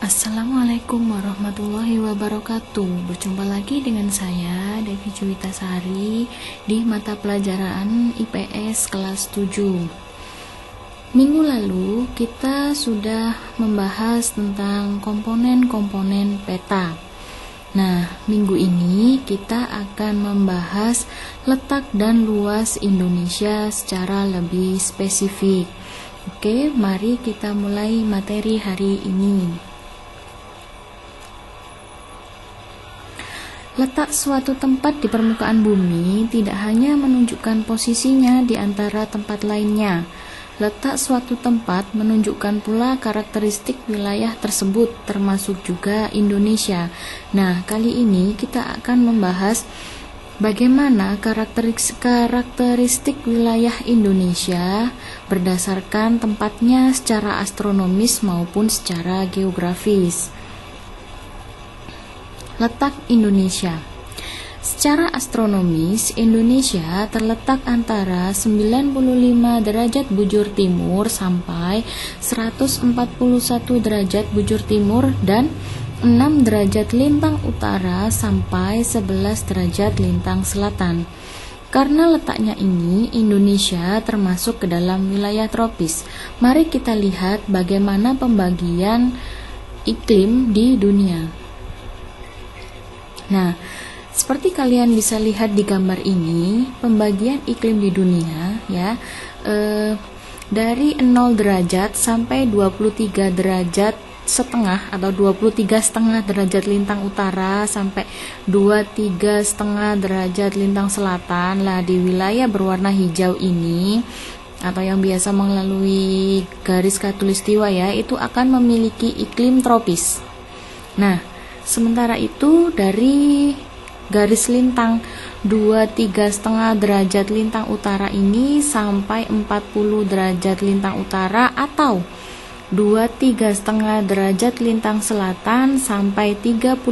Assalamualaikum warahmatullahi wabarakatuh. Berjumpa lagi dengan saya, Devi Juwita Sari, di mata pelajaran IPS kelas 7. Minggu lalu kita sudah membahas tentang komponen-komponen peta. Nah, minggu ini kita akan membahas letak dan luas Indonesia secara lebih spesifik. Oke, mari kita mulai materi hari ini. Letak suatu tempat di permukaan bumi tidak hanya menunjukkan posisinya di antara tempat lainnya. Letak suatu tempat menunjukkan pula karakteristik wilayah tersebut, termasuk juga Indonesia. Nah, kali ini kita akan membahas bagaimana karakteristik wilayah Indonesia berdasarkan tempatnya secara astronomis maupun secara geografis. Letak Indonesia. Secara astronomis, Indonesia terletak antara 95 derajat bujur timur sampai 141 derajat bujur timur dan 6 derajat lintang utara sampai 11 derajat lintang selatan. Karena letaknya ini, Indonesia termasuk ke dalam wilayah tropis. Mari kita lihat bagaimana pembagian iklim di dunia. Nah, seperti kalian bisa lihat di gambar ini, pembagian iklim di dunia ya, dari 0 derajat sampai 23 derajat setengah atau 23,5 derajat lintang utara sampai 23,5 derajat lintang selatan. Lah, di wilayah berwarna hijau ini atau yang biasa melalui garis khatulistiwa ya, itu akan memiliki iklim tropis. Nah, sementara itu dari garis lintang 23,5 derajat lintang utara ini sampai 40 derajat lintang utara atau 23,5 derajat lintang selatan sampai 35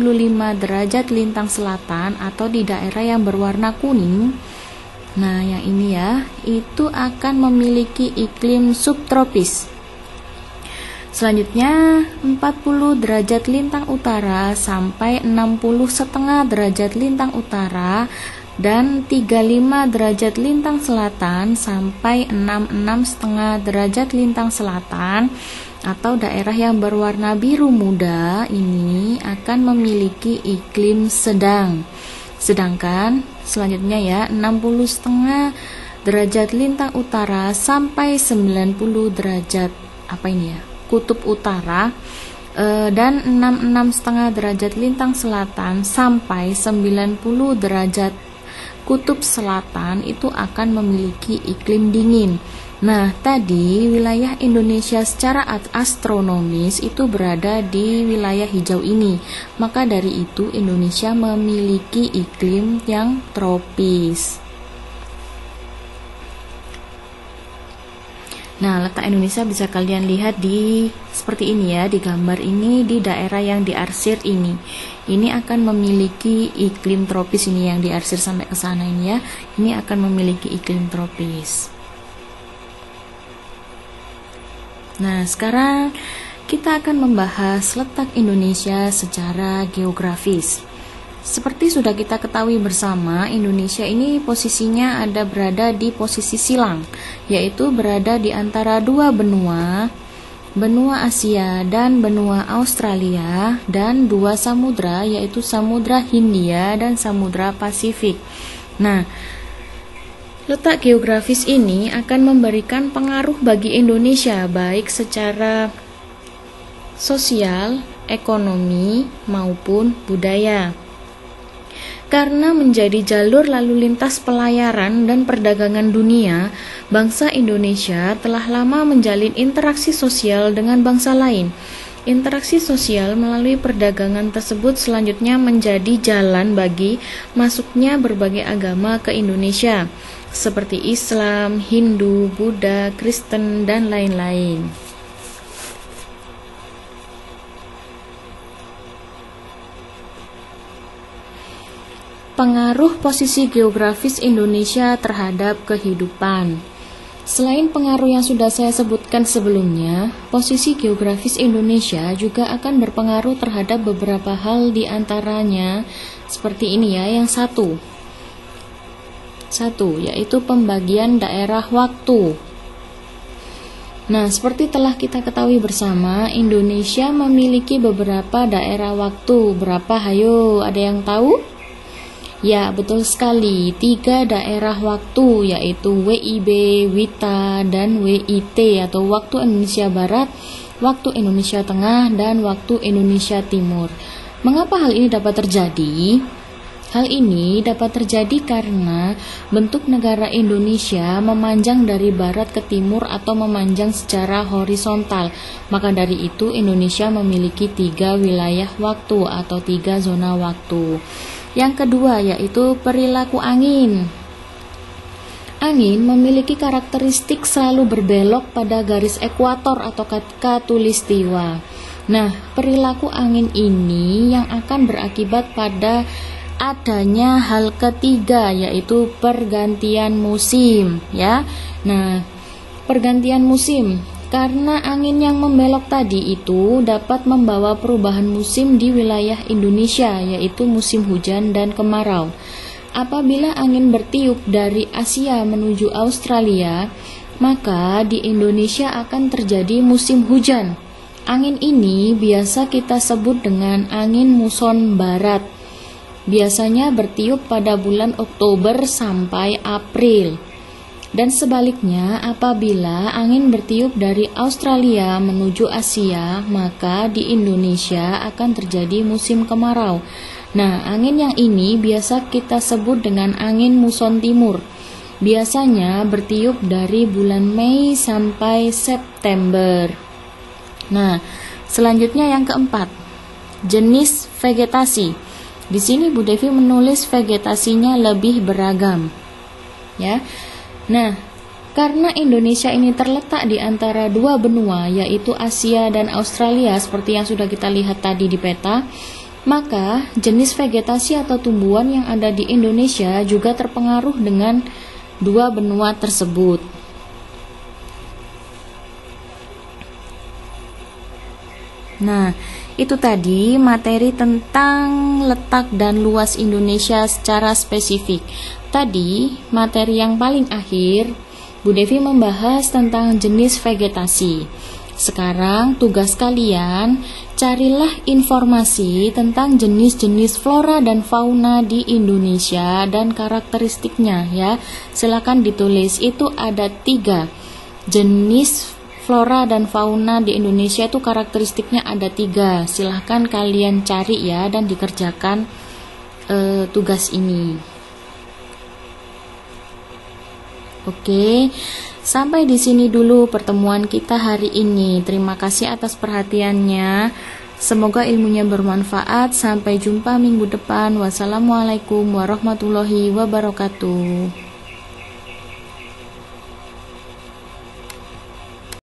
derajat lintang selatan atau di daerah yang berwarna kuning. Nah, yang ini ya, itu akan memiliki iklim subtropis. Selanjutnya 40 derajat lintang utara sampai 60,5 derajat lintang utara dan 35 derajat lintang selatan sampai 66,5 derajat lintang selatan atau daerah yang berwarna biru muda ini akan memiliki iklim sedang. Sedangkan selanjutnya ya, 60,5 derajat lintang utara sampai 90 derajat kutub utara dan 66,5 derajat lintang selatan sampai 90 derajat kutub selatan itu akan memiliki iklim dingin. Nah, tadi wilayah Indonesia secara astronomis itu berada di wilayah hijau ini. Maka dari itu Indonesia memiliki iklim yang tropis. Nah, letak Indonesia bisa kalian lihat di seperti ini ya, di gambar ini, di daerah yang diarsir ini. Ini akan memiliki iklim tropis, ini yang diarsir sampai ke sana ini ya. Ini akan memiliki iklim tropis. Nah, sekarang kita akan membahas letak Indonesia secara geografis. Seperti sudah kita ketahui bersama, Indonesia ini posisinya berada di posisi silang, yaitu berada di antara dua benua, benua Asia dan benua Australia, dan dua samudra, yaitu Samudra Hindia dan Samudra Pasifik. Nah, letak geografis ini akan memberikan pengaruh bagi Indonesia, baik secara sosial, ekonomi, maupun budaya. Karena menjadi jalur lalu lintas pelayaran dan perdagangan dunia, bangsa Indonesia telah lama menjalin interaksi sosial dengan bangsa lain. Interaksi sosial melalui perdagangan tersebut selanjutnya menjadi jalan bagi masuknya berbagai agama ke Indonesia, seperti Islam, Hindu, Buddha, Kristen, dan lain-lain. Pengaruh posisi geografis Indonesia terhadap kehidupan. Selain pengaruh yang sudah saya sebutkan sebelumnya, posisi geografis Indonesia juga akan berpengaruh terhadap beberapa hal, di antaranya seperti ini ya. Yang satu yaitu pembagian daerah waktu. Nah, seperti telah kita ketahui bersama, Indonesia memiliki beberapa daerah waktu. Berapa? Hayo, ada yang tahu? Ya, betul sekali. 3 daerah waktu, yaitu WIB, WITA, dan WIT atau Waktu Indonesia Barat, Waktu Indonesia Tengah, dan Waktu Indonesia Timur. Mengapa hal ini dapat terjadi? Hal ini dapat terjadi karena bentuk negara Indonesia memanjang dari barat ke timur atau memanjang secara horizontal. Maka dari itu Indonesia memiliki 3 wilayah waktu atau 3 zona waktu. Yang kedua yaitu perilaku angin. Angin memiliki karakteristik selalu berbelok pada garis ekuator atau khatulistiwa. Nah, perilaku angin ini yang akan berakibat pada adanya hal ketiga, yaitu pergantian musim ya. Nah, pergantian musim, karena angin yang membelok tadi itu dapat membawa perubahan musim di wilayah Indonesia, yaitu musim hujan dan kemarau. Apabila angin bertiup dari Asia menuju Australia, maka di Indonesia akan terjadi musim hujan. Angin ini biasa kita sebut dengan angin muson barat. Biasanya bertiup pada bulan Oktober sampai April. Dan sebaliknya, apabila angin bertiup dari Australia menuju Asia, maka di Indonesia akan terjadi musim kemarau. Nah, angin yang ini biasa kita sebut dengan angin muson timur. Biasanya bertiup dari bulan Mei sampai September. Nah, selanjutnya yang keempat, jenis vegetasi. Di sini Bu Devi menulis vegetasinya lebih beragam. Ya. Nah, karena Indonesia ini terletak di antara 2 benua, yaitu Asia dan Australia, seperti yang sudah kita lihat tadi di peta, maka jenis vegetasi atau tumbuhan yang ada di Indonesia juga terpengaruh dengan 2 benua tersebut. Nah, itu tadi materi tentang letak dan luas Indonesia secara spesifik. Tadi, materi yang paling akhir, Bu Devi membahas tentang jenis vegetasi. Sekarang, tugas kalian, carilah informasi tentang jenis-jenis flora dan fauna di Indonesia dan karakteristiknya ya. Silakan ditulis, itu ada 3 jenis flora dan fauna di Indonesia, itu karakteristiknya ada 3. Silahkan kalian cari ya dan dikerjakan tugas ini. Oke, sampai di sini dulu pertemuan kita hari ini. Terima kasih atas perhatiannya. Semoga ilmunya bermanfaat. Sampai jumpa minggu depan. Wassalamualaikum warahmatullahi wabarakatuh.